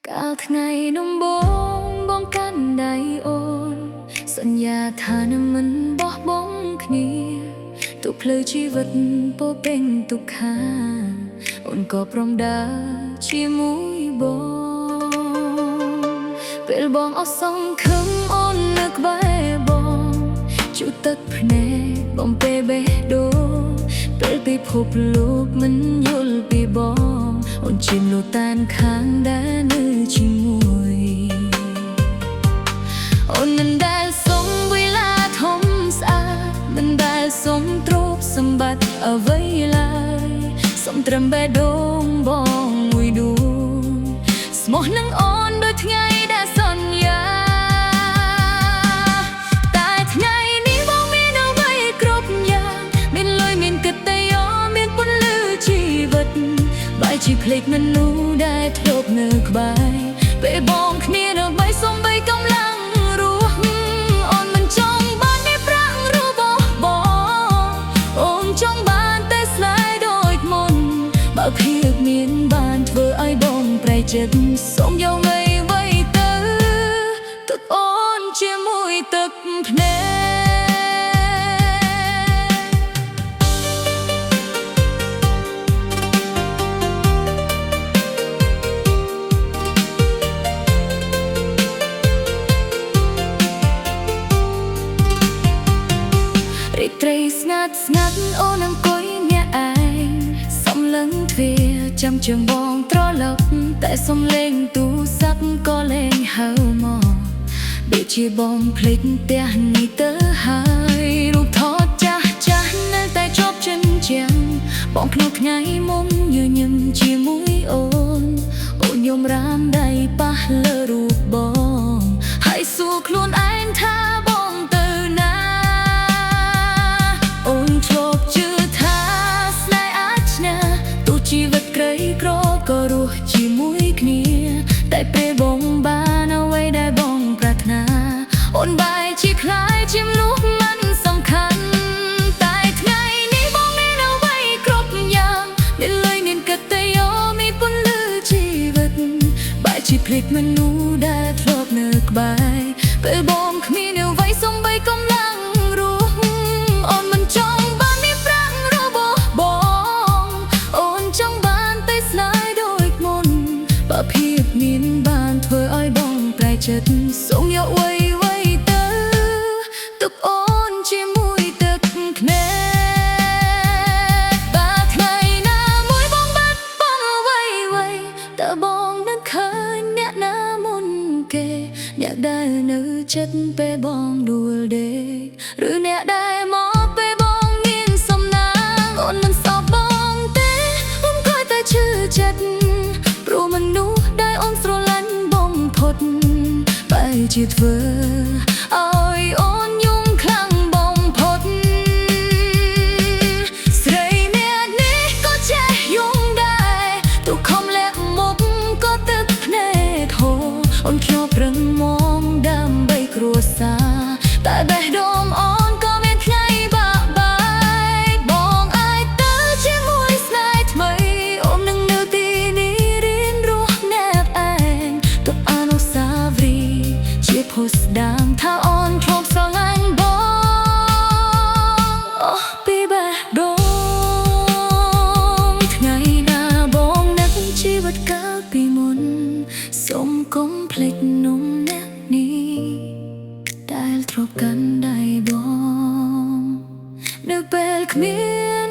កាលថ្ងៃនំបងកាន់ដៃអូនសន្យាថានឹងមិនបោះបង់គ្នាទុកភ្លឺជីវិតពោពេញទុក្ខាអូនក៏ព្រមដើរជាមួយបងពេលបងអស់សង្ឃឹមអូននៅក្បែរបងជូតទឹកភ្នែកបំពេបេះដូងពេលពិភពលោកមិនយល់ពីបងអូនជាមនុស្សតានខាងដែលនៅជាមួយអូនមិនដែលសុំវិឡាធំស្អាតមិនដែលសុំទ្រព្យសម្បត្តិអ្វីឡើយសុំត្រឹមបេះដូងបងមួយដួងស្មោះនឹងអូនដូចថ្ងៃដែលសន្យាតែថ្ងៃនេះបងមានអ្វីគ្រប់យ៉ាងមានលុយមានកិត្តិយសមានពន្លឺជីវិតបែរជាភ្លេចមនុស្សដែលធ្លាប់នៅក្បែរពេលបងគ្នានៅបីសំបីកំឡាំងរស់អូនមិនចង់បានមានប្រាក់របស់បងអូនចង់បានតែស្នេហ៍ដូចមុនបើភាពមានបានធ្វើឲ្យបងប្រែចិត្តសូមយកអ្វីទៅទឹកអូនជាមួយទឹកភ្នែករាត្រីស្ងាត់អូនអង្គុយអ្នកឯងសំឡឹងទ្វារចាំជើងបងត្រឡប់តែសំឡេងទូរស័ព្ទក៏លែងហៅមកដូចជាបងភ្លេចផ្ទះនេះទៅហើយរូបថតចាស់នៅតែជាប់ចិញ្ចៀងបងក្នុងថ្ងៃមុំញញឹមជាមួយអូនយំរាមដៃប៉ះលើរូបបងហើយសួរខ្លួនឯងថាបងទៅណាអូនធ្លាប់ជឿថាស្នេហ៍អាចឈ្នះទោះជីវិតក្រីក្រក៏រស់ជាមួយគ្នាតែពេលបងបានអ្វីដែលបងប្រាថ្នាអូនបែរជាខ្លាយជាមនុស្សមិនសំខាន់តែថ្ងៃនេះបងមានអ្វីគ្រប់យ៉ាងមានលុយមានកិត្តិយសមានពន្លឺជីវិតបែរជាភ្លេចមនុស្សដែលធ្លាប់នៅក្បែរពេលបងគ្មានអ្វីសំបីកំឡាំងរស់អូនមិនចង់បានមានប្រាក់របស់បងអូនចង់បានតែស្នេហ៍ដូចមុនបើភាពមានបានធ្វើឲ្យបងប្រែចិត្តសូមយកអ្វីទៅទុកអូនជាមួយទឹកភ្នែកបើថ្ងៃណាមួយបងបាត់បង់អ្វីតើបងនឹងឃើញអ្នកណាមុនគេអ្នកដែលនៅចិត្តពេលបងដួលដេកឬអ្នកដែលមកពេលបងមានសំណាងអូនមិនសោកបងទេអូនគ្រាន់តែឈឺចិត្តព្រោះមនុស្សដែលអូនស្រឡាញ់បំផុតបែរជាធ្វើឲ្យអូនយំខ្លាំងបំផុតស្រីអ្នកនេះក៏ចេះយំដែរទុកខំលាក់មុខក៏ទឹកភ្នែកហូរអូនធ្លាប់រឹងមាំដើម្បីគ្រួសារតែបេះដូងអូនក៏មានថ្ងៃបាក់បែកបងអាចទៅជាមួយស្នេហ៍ថ្មីអូននឹងនៅទីនេះរៀនរស់ណែបឯងទុកអនុស្សាវរីយ៍ជាភស្តុតាងថាអូនធ្លាប់ស្រឡាញ់បងអូពីបេះដូងថ្ងៃណាបងនឹកជីវិតកាលពីមុនសូមកុំភ្លេចនំអ្នកនេះដែលធ្លាប់កាន់ដៃបងនៅពេលគ្មាន